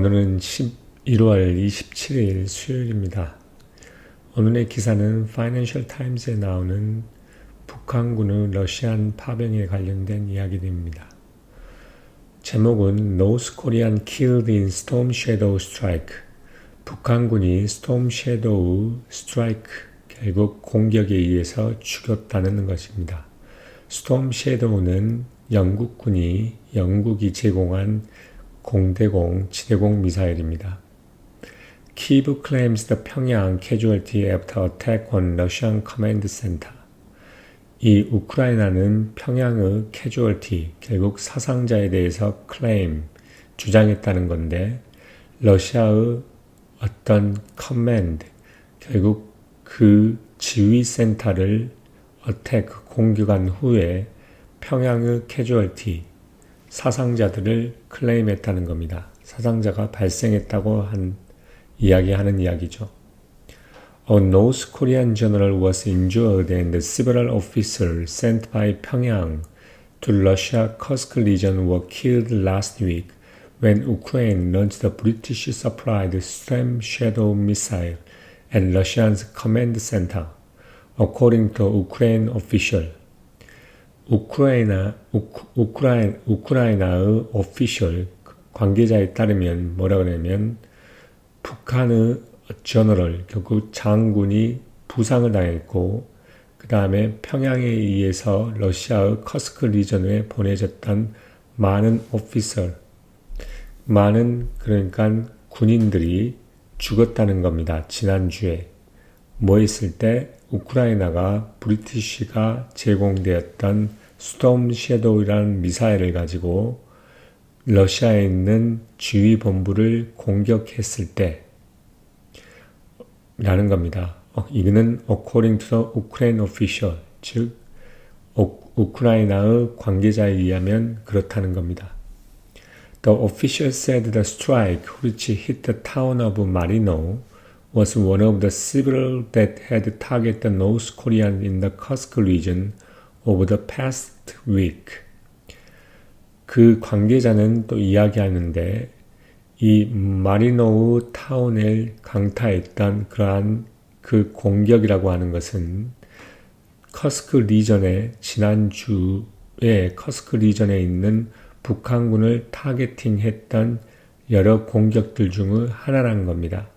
오늘은 11월 27일 수요일입니다. 오늘의 기사는 파이낸셜 타임즈에 나오는 북한군의 러시안 파병에 관련된 이야기입니다. 제목은 North Korean Killed in Storm Shadow Strike. 북한군이 스톰 섀도우 스트라이크, 결국 공격에 의해서 죽였다는 것입니다. 스톰 섀도우는 영국이 제공한 공대공, 지대공 미사일입니다. Kyiv claims the Pyongyang casualty after attack on Russian command center. 이 우크라이나는 평양의 casualty, 결국 사상자에 대해서 claim, 주장했다는 건데, 러시아의 어떤 command, 결국 그 지휘센터를 attack, 공격한 후에 평양의 casualty, 사상자들을 클레임했다는 겁니다. 사상자가 발생했다고 이야기하는 이야기죠. A North Korean general was injured and several officers sent by Pyongyang to Russia Kursk region were killed last week when Ukraine launched the British-supplied Storm Shadow missile at Russia's command center, according to Ukraine official. 우크라이나의 오피셜 관계자에 따르면 뭐라 그러냐면 북한의 저너럴, 결국 장군이 부상을 당했고 그 다음에 평양에 의해서 러시아의 커스크 리전에 보내졌던 많은 오피셜, 그러니까 군인들이 죽었다는 겁니다. 지난주에 뭐 했을 때 우크라이나가 브리티시가 제공되었던 스톰 섀도우라는 미사일을 가지고 러시아에 있는 지휘본부를 공격했을 때 라는 겁니다. 이거는 according to the Ukraine official, 즉 우크라이나의 관계자에 의하면 그렇다는 겁니다. The official said the strike which hit the town of Marino was one of the several that had targeted the North Korean in the Kursk region over the past week. 그 관계자는 또 이야기하는데 이 마리노우 타운을 강타했던 그러한 그 공격이라고 하는 것은 커스크 리전에 지난주에 커스크 리전에 있는 북한군을 타겟팅했던 여러 공격들 중의 하나라는 겁니다.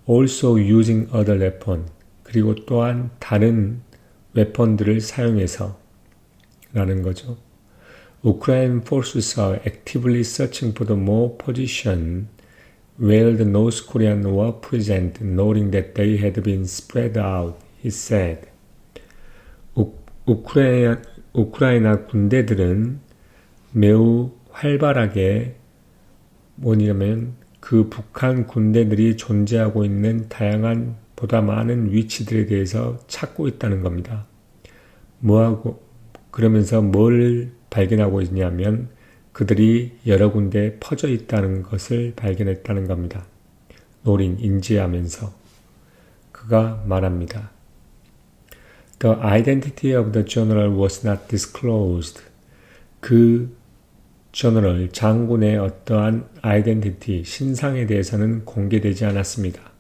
Also using other weapon, 그리고 또한 다른 웨폰들을 사용해서 라는 거죠. Ukraine forces are actively searching for the more position where the North Korean were present, noting that they had been spread out, he said. 우크라이나 군대들은 매우 활발하게 뭐냐면 그 북한 군대들이 존재하고 있는 다양한 보다 많은 위치들에 대해서 찾고 있다는 겁니다. 그러면서 뭘 발견하고 있냐면 그들이 여러 군데에 퍼져 있다는 것을 발견했다는 겁니다. 인지하면서 그가 말합니다. The identity of the general was not disclosed. 그 general, 장군의 어떠한 identity, 신상에 대해서는 공개되지 않았습니다.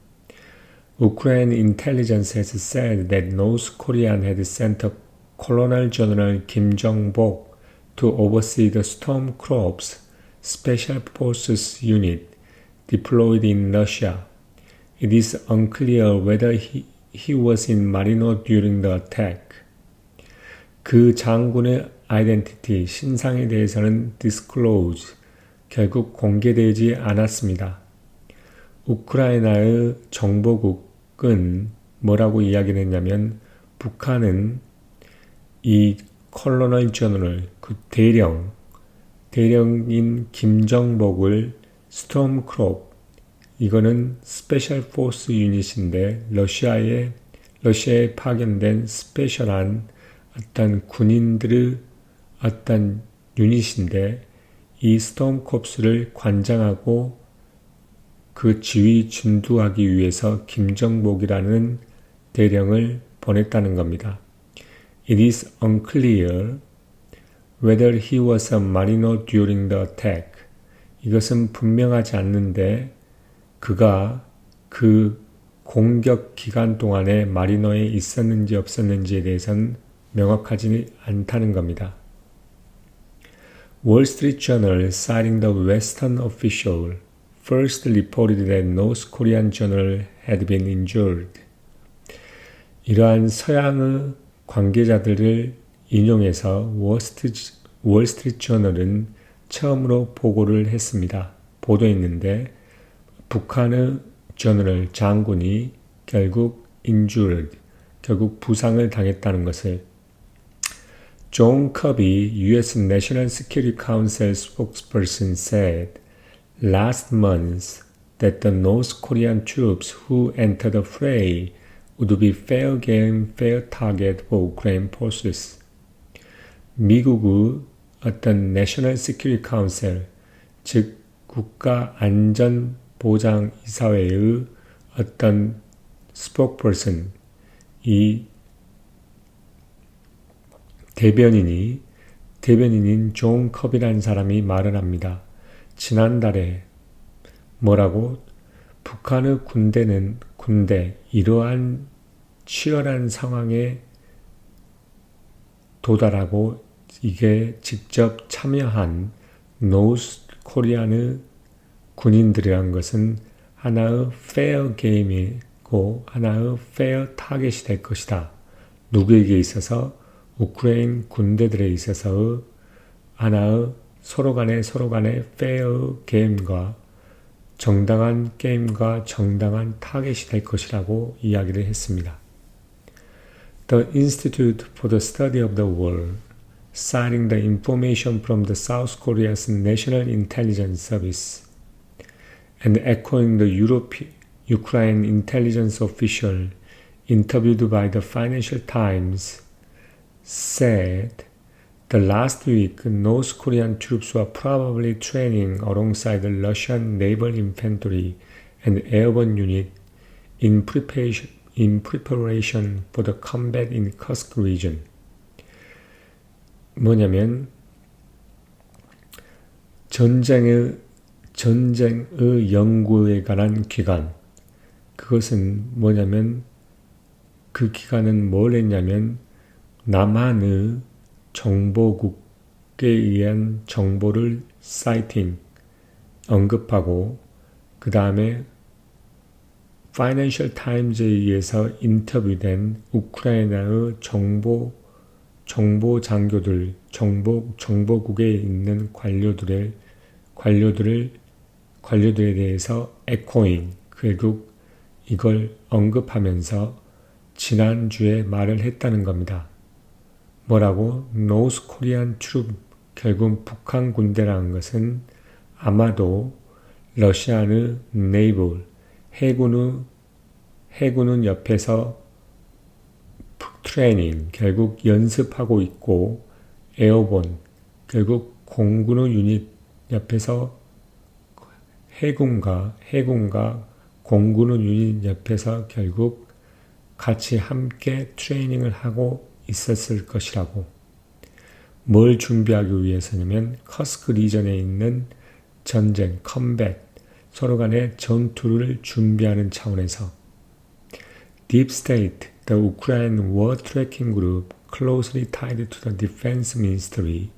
Ukraine intelligence has said that North Korea had sent a Colonel General Kim Jong-bok to oversee the Storm Corps Special Forces Unit deployed in Russia. It is unclear whether he was in Marino during the attack. 그 장군의 identity, 신상에 대해서는 disclose, 결국 공개되지 않았습니다. 우크라이나의 정보국은 뭐라고 이야기를 했냐면 북한은 이 컬로널 저널, 그 대령인 김정복을 스톰크롭, 이거는 스페셜 포스 유닛인데 러시아에 파견된 스페셜한 어떤 군인들의 어떤 유닛인데 이 스톰코프스를 관장하고 그 지휘 준두하기 위해서 김정복이라는 대령을 보냈다는 겁니다. It is unclear whether he was a marino during the attack. 이것은 분명하지 않는데 그가 그 공격 기간 동안에 마리노에 있었는지 없었는지에 대해서는 명확하지 않다는 겁니다. Wall Street Journal, citing the Western official, first reported that North Korean general had been injured. 이러한 서양의 관계자들을 인용해서 월스트리트 저널은 처음으로 보고를 했습니다. 보도했는데 북한의 저널 장군이 결국 injured, 결국 부상을 당했다는 것을 John Kirby, U.S. National Security Council spokesperson said last month that the North Korean troops who entered the fray would be fair game, fair target for Ukraine forces. 미국의 어떤 National Security Council, 즉 국가안전보장이사회의 어떤 spokesperson, 이 대변인인 존 컵이라는 사람이 말을 합니다. 지난달에 뭐라고? 북한의 군대 이러한 치열한 상황에 도달하고 이게 직접 참여한 노스 코리안의 군인들이란 것은 하나의 페어 게임이고 하나의 페어 타겟이 될 것이다. 누구에게 있어서? 우크라이나 군대들에 있어서의 하나의 서로 간의 페어 게임과 정당한 게임과 정당한 타겟이 될 것이라고 이야기를 했습니다. The Institute for the Study of the World, citing the information from the South Korea's National Intelligence Service and echoing the Ukraine intelligence official interviewed by the Financial Times, said the last week North Korean troops were probably training alongside the Russian naval infantry and airborne unit in preparation for the combat in Kursk region. 뭐냐면 전쟁의 연구에 관한 기관, 그것은 뭐냐면 그 기관은 뭘 했냐면 남한의 정보국에 의한 정보를 언급하고 그 다음에 Financial Times에 의해서 인터뷰된 우크라이나의 정보 장교들, 정보국에 있는 관료들에 대해서 에코잉, 결국 이걸 언급하면서 지난주에 말을 했다는 겁니다. 뭐라고? 노스 코리안 트룹, 결국 북한 군대라는 것은 아마도 러시아의 네이블, 해군은 옆에서 트레이닝, 결국 연습하고 있고, 에어본, 결국 공군의 유닛 옆에서 해군과 공군의 유닛 옆에서 결국 같이 함께 트레이닝을 하고 있었을 것이라고. 뭘 준비하기 위해서냐면 커스크 리전에 있는 전쟁, 컴뱃, 서로 간의 전투를 준비하는 차원에서 Deep State, the Ukraine War Tracking Group closely tied to the Defense Ministry,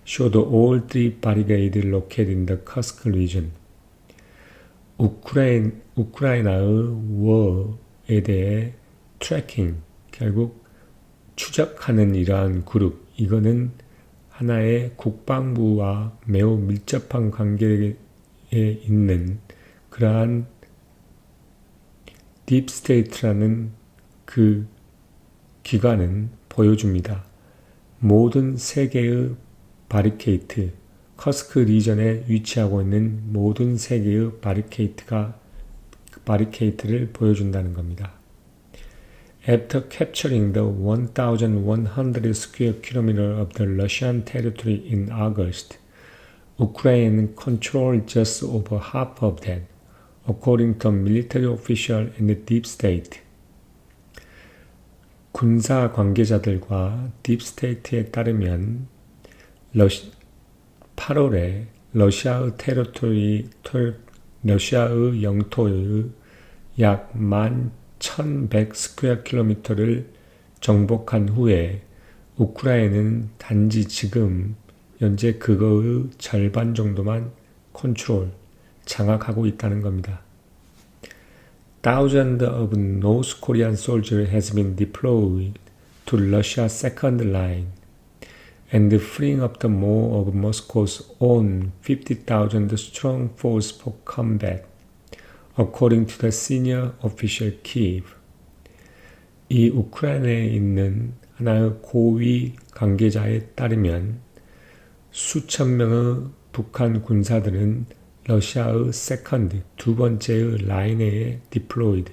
showed all three barricades located in the Kursk region. 우크라이나의 워에 대해 트래킹, 결국 추적하는 이러한 그룹, 이거는 하나의 국방부와 매우 밀접한 관계에 있는 그러한 딥스테이트라는 그 기관은 보여줍니다. 모든 세계의 바리케이트, 커스크 리전에 위치하고 있는 모든 세계의 바리케이트를 보여준다는 겁니다. After capturing the 1,100 square kilometers of the Russian territory in August, Ukraine controlled just over half of that, according to military official and the deep state. 군사 관계자들과 딥스테이트에 따르면 8월에 러시아의 영토의 약 11,100 스퀘어 킬로미터를 정복한 후에 우크라이나는 단지 지금 현재 그거의 절반 정도만 장악하고 있다는 겁니다. Thousands of North Korean soldiers has been deployed to Russia's second line, and freeing up the more of Moscow's own 50,000 strong force for combat, according to the senior official Kyiv. 이 우크라이나에 있는 하나의 고위 관계자에 따르면 수천 명의 북한 군사들은 러시아의 세컨드, 두 번째의 라인에 deployed,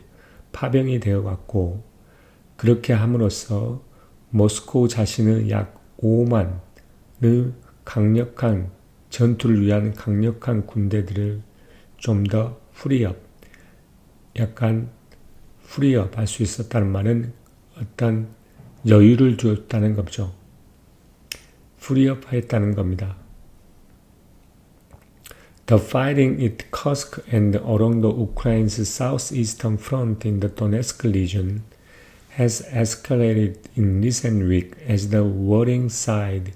파병이 되어갔고 그렇게 함으로써 모스코 자신의 약 5만의 강력한 전투를 위한 강력한 군대들을 좀 더 프리업 할 수 있었다는 말은 어떤 여유를 주었다는 거죠. 프리업 했다는 겁니다. The fighting at Kursk and along the Ukraine's southeastern front in the Donetsk region has escalated in recent weeks as the warring side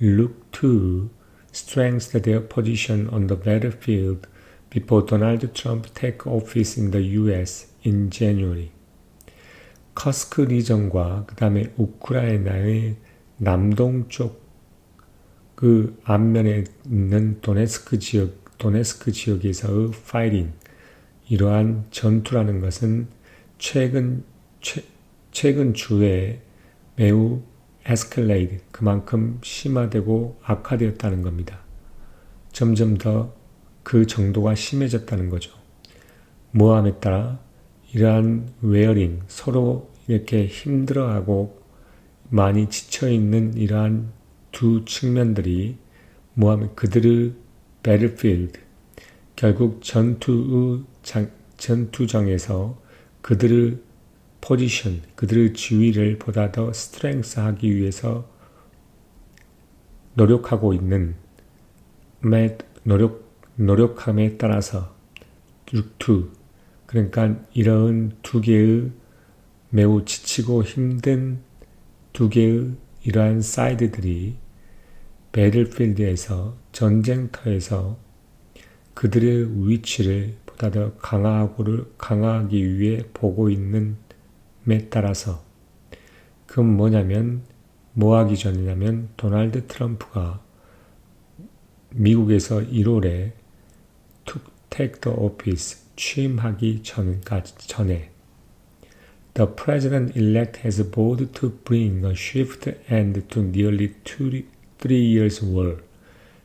look to strengthen their position on the battlefield before Donald Trump take office in the U.S. in January. 커스크 리전과 그 다음에 우크라이나의 남동쪽 그 앞면에 있는 도네스크 지역에서의 파이팅, 이러한 전투라는 것은 최근 주에 매우 escalate, 그만큼 심화되고 악화되었다는 겁니다. 점점 더 그 정도가 심해졌다는 거죠. 모함에 따라 이러한 웨어링, 서로 이렇게 힘들어하고 많이 지쳐있는 이러한 두 측면들이 모함 그들의 battlefield, 결국 전투장에서 그들의 포지션, 그들의 지위를 보다 더 스트렝스하기 위해서 노력하고 있는 노력함에 따라서 그러니까 이런 두 개의 매우 지치고 힘든 두 개의 이러한 사이드들이 배틀필드에서 전쟁터에서 그들의 위치를 보다 더 강화하기 위해 보고 있는 에 따라서 그건 뭐냐면 뭐 하기 전이냐면 도널드 트럼프가 미국에서 1월에 take the office 취임하기 전에 The president-elect has vowed to bring a swift end to nearly 3 years' war,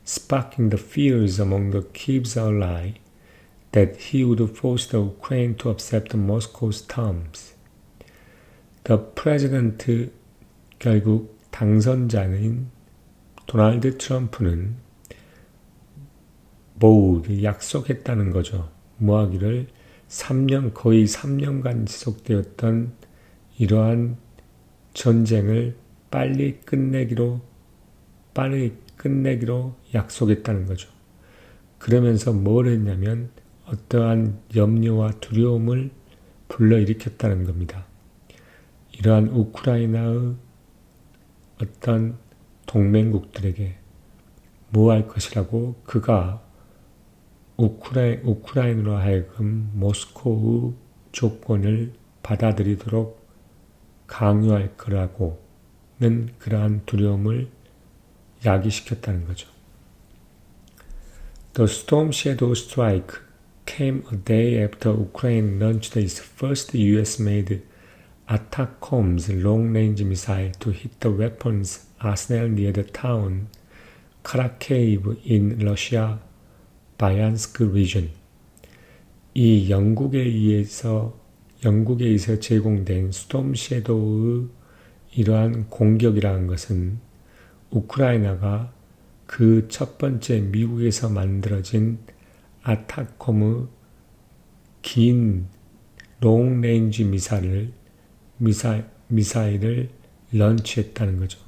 sparking the fears among the Kyiv's ally that he would force the Ukraine to accept Moscow's terms. The president, 결국 당선자인 도널드 트럼프는 약속했다는 거죠. 뭐하기를 거의 3년간 지속되었던 이러한 전쟁을 빨리 끝내기로 약속했다는 거죠. 그러면서 뭘 했냐면 어떠한 염려와 두려움을 불러일으켰다는 겁니다. 이러한 우크라이나의 어떤 동맹국들에게 뭐 할 것이라고 그가 우크라이나로 하여금 모스코의 조건을 받아들이도록 강요할 거라고는 그러한 두려움을 야기시켰다는 거죠. The Storm Shadow strike came a day after Ukraine launched its first US-made ATACMS long-range missile to hit the weapons arsenal near the town Kharkiv in Russia 바얀스크 region. 이 영국에 의해서 제공된 스톰 섀도우의 이러한 공격이라는 것은 우크라이나가 그 첫 번째 미국에서 만들어진 아타콤의 긴 롱레인지 미사일을 런치했다는 거죠.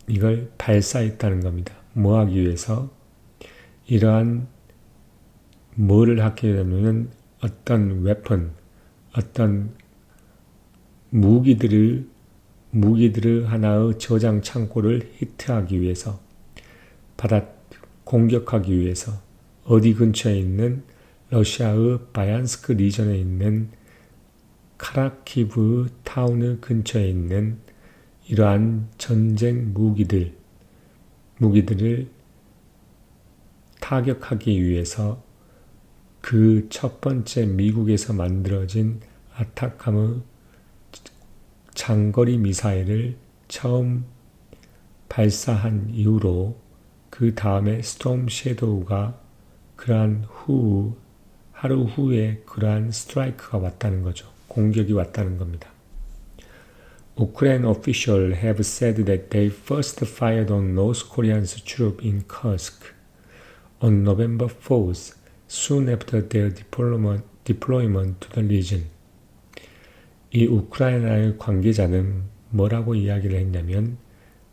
이걸 발사했다는 겁니다. 뭐 하기 위해서? 이러한 뭐를 하게 되면 어떤 웨폰, 어떤 무기들을 하나의 저장 창고를 히트하기 위해서 공격하기 위해서 어디 근처에 있는 러시아의 바얀스크 리전에 있는 카라키브 타운 근처에 있는 이러한 전쟁 무기들을 타격하기 위해서 그 첫 번째 미국에서 만들어진 아타카무 장거리 미사일을 처음 발사한 이후로 그 다음에 스톰 섀도우가 하루 후에 그러한 스트라이크가 왔다는 거죠. 공격이 왔다는 겁니다. Ukraine officials have said that they first fired on North Korean's troops in Kursk on November 4th, soon after their deployment to the region. 이 우크라이나의 관계자는 뭐라고 이야기를 했냐면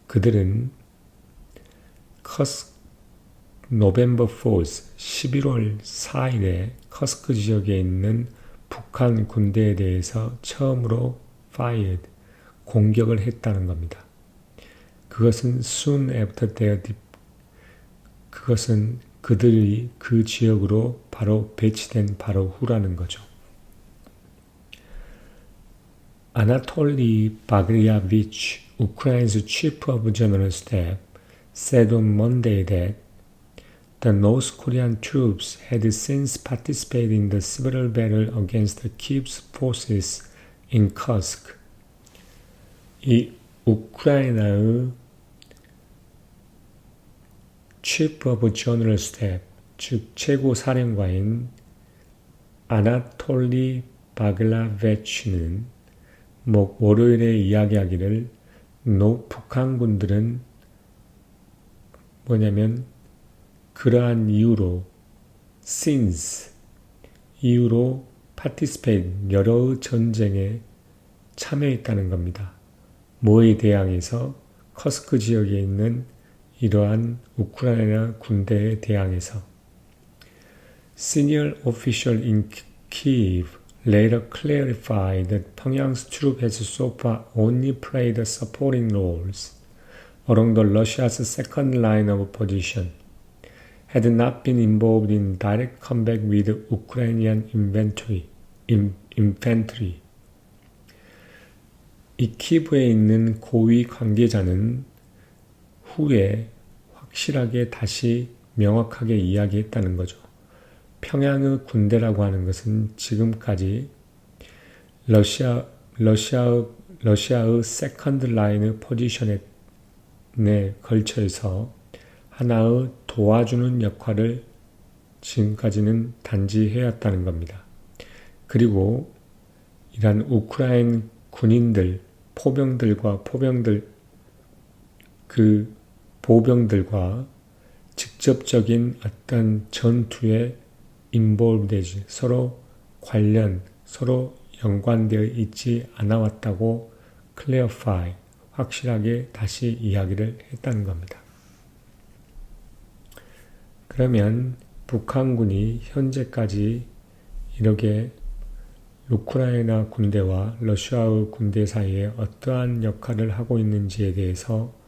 그들은 November 4th, 11월 4일에 커스크 지역에 있는 북한 군대에 대해서 처음으로 공격을 했다는 겁니다. 그것은 soon after their 그것은 그들이 그 지역으로 바로 배치된 바로 후라는 거죠. Anatoly Bagryavich, Ukraine's chief of general staff, said on Monday that the North Korean troops had since participated in the several battles against Kiev's forces in Kursk. 이 우크라이나의 Chief of General Staff, 즉 최고 사령관인 아나톨리 바글라베치는 월요일에 이야기하기를 북한군들은 뭐냐면 그러한 이유로 participate 여러 전쟁에 참여했다는 겁니다. 뭐에 대항해서 커스크 지역에 있는 이러한 우크라이나 군대에 대항해서 Senior official in Kyiv later clarified that Pyongyang's troop has so far only played supporting roles along the Russia's second line of position, had not been involved in direct combat with Ukrainian infantry. 이 키브에 있는 고위 관계자는 후에 확실하게 다시 명확하게 이야기했다는 거죠. 평양의 군대라고 하는 것은 지금까지 러시아의 세컨드 라인의 포지션에 걸쳐서 하나의 도와주는 역할을 지금까지는 단지 해왔다는 겁니다. 그리고 이런 우크라이나 군인들, 보병들과 직접적인 어떤 전투에 인볼브되지 서로 연관되어 있지 않아왔다고 확실하게 다시 이야기를 했다는 겁니다. 그러면 북한군이 현재까지 이렇게 우크라이나 군대와 러시아의 군대 사이에 어떠한 역할을 하고 있는지에 대해서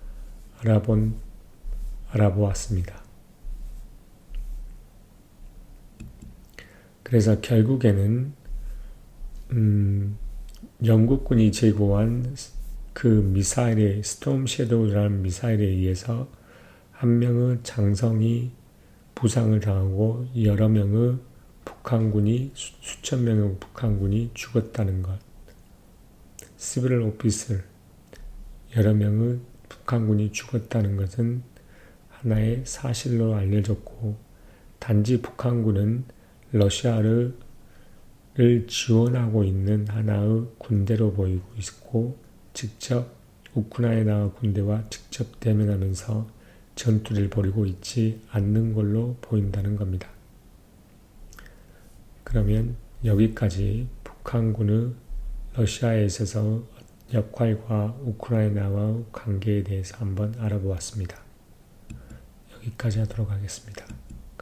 알아보았습니다. 그래서 결국에는 영국군이 제공한 그 미사일의 스톰 섀도우라는 미사일에 의해서 한 명의 장성이 부상을 당하고 여러 명의 수천 명의 북한군이 죽었다는 것. 시빌 오피스 여러 명의 북한군이 죽었다는 것은 하나의 사실로 알려졌고 단지 북한군은 러시아를 지원하고 있는 하나의 군대로 보이고 있고 직접 우크라이나 군대와 직접 대면하면서 전투를 벌이고 있지 않는 걸로 보인다는 겁니다. 그러면 여기까지 북한군의 러시아에 있어서 역할과 우크라이나와 관계에 대해서 한번 알아보았습니다. 여기까지 하도록 하겠습니다.